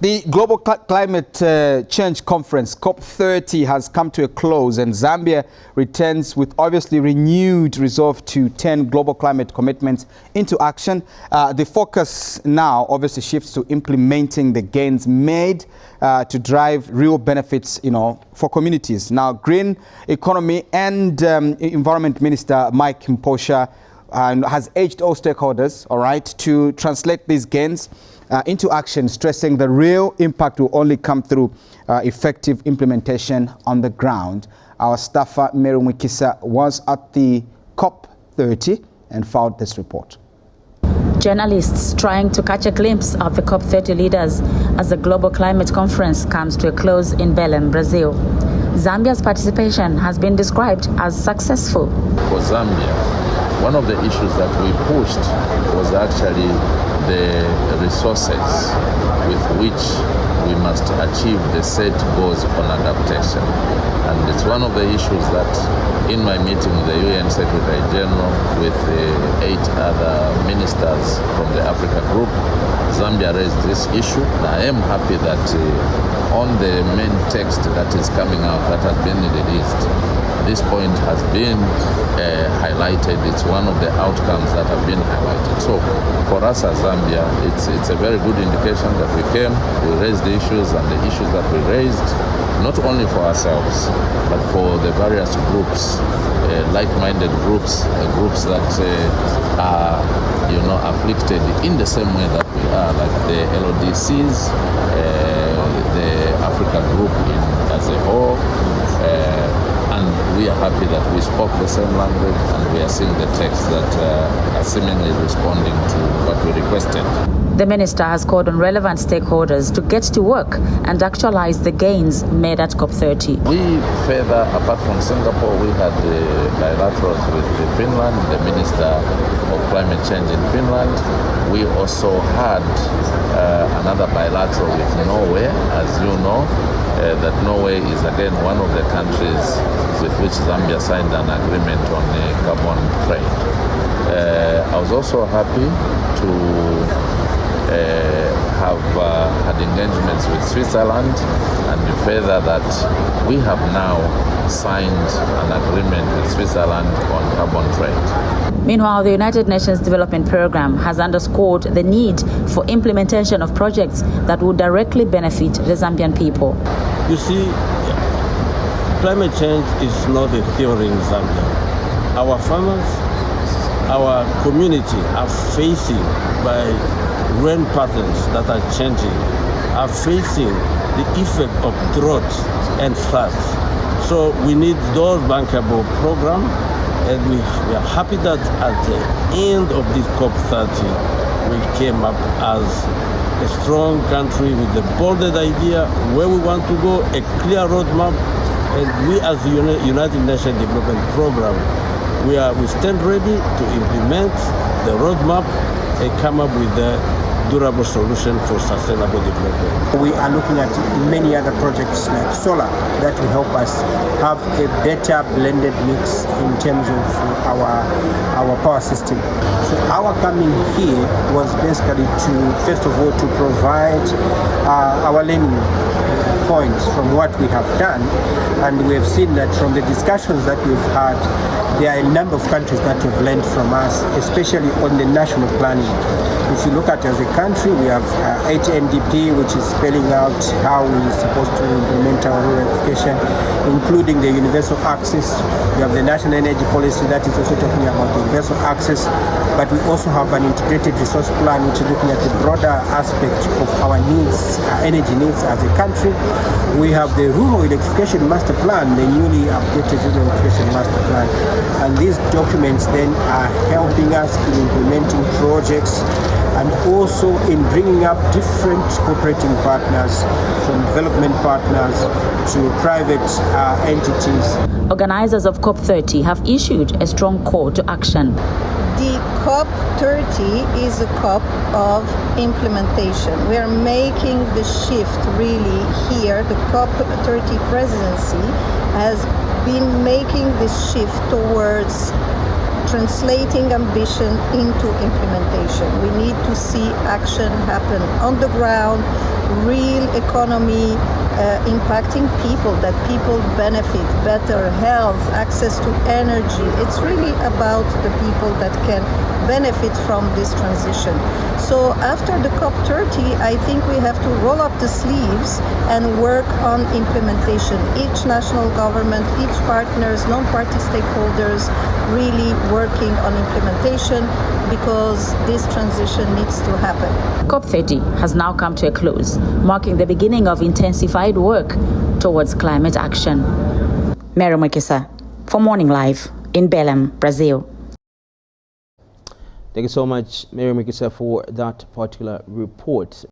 The Global Climate Change Conference, COP30, has come to a close, and Zambia returns with obviously renewed resolve to turn global climate commitments into action. The focus now obviously shifts to implementing the gains made to drive real benefits, for communities. Now, Green Economy and Environment Minister Mwiikisa has urged all stakeholders, to translate these gains into action, stressing the real impact will only come through effective implementation on the ground. Our staffer, Mwiikisa, was at the COP30 and filed this report. Journalists trying to catch a glimpse of the COP30 leaders as the Global Climate Conference comes to a close in Belém, Brazil. Zambia's participation has been described as successful. For Zambia, one of the issues that we pushed was actually the resources with which we must achieve the set goals on adaptation. And it's one of the issues that in my meeting with the UN Secretary General with 8 other ministers from the Africa group, Zambia raised this issue. I am happy that on the main text that is coming out that has been released, this point has been highlighted. It's one of the outcomes that have been highlighted. So for us as Zambia, it's a very good indication that we came, we raised the issues, and the issues that we raised, not only for ourselves, but for the various groups, like-minded groups, groups that are afflicted in the same way that we are, like the LODCs, the Africa group as a whole. And we are happy that we spoke the same language, and we are seeing the texts that are seemingly responding to what we requested. The minister has called on relevant stakeholders to get to work and actualize the gains made at COP30. We further, apart from Singapore, we had the bilaterals with Finland, the Minister of Climate Change in Finland. We also had another bilateral with Norway, as you know. That Norway is again one of the countries with which Zambia signed an agreement on carbon trade. I was also happy to have had engagements with Switzerland, and further that we have now signed an agreement with Switzerland on carbon trade. Meanwhile, the United Nations Development Programme has underscored the need for implementation of projects that will directly benefit the Zambian people. You see, climate change is not a theory in Zambia. Our farmers, our community are facing by rain patterns that are changing, are facing the effect of drought and floods. So we need those bankable programs, and we are happy that at the end of this COP30, we came up as a strong country with a bolded idea where we want to go, a clear roadmap, and we as the United Nations Development Programme, we stand ready to implement the roadmap and come up with a durable solution for sustainable development. We are looking at many other projects like solar that will help us have a better blended mix in terms of our power system. So our coming here was basically to, first of all, to provide our learning points from what we have done, and we have seen that from the discussions that we've had, there are a number of countries that have learned from us, especially on the national planning. If you look at as a country, we have 8 NDP, which is spelling out how we're supposed to implement our rural education, including the universal access. We have the national energy policy that is also talking about the universal access, but we also have an integrated resource plan, which is looking at the broader aspect of our needs, our energy needs as a country. We have the rural electrification master plan, the newly updated rural electrification master plan, and these documents then are helping us in implementing projects and also in bringing up different cooperating partners, from development partners to private entities. Organizers of COP30 have issued a strong call to action. The COP30 is a COP of implementation. We are making the shift really here. The COP30 presidency has been making this shift towards translating ambition into implementation. We need to see action happen on the ground real economy impacting people, that people benefit, better health, access to energy. It's really about the people that can benefit from this transition. So after the COP30, I think we have to roll up the sleeves and work on implementation. Each national government, each partners, non-party stakeholders really working on implementation, because this transition needs to happen. COP30 has now come to a close, marking the beginning of intensified work towards climate action. Mwiikisa for Morning Live in Belém, Brazil. Thank you so much, Mwiikisa, for that particular report.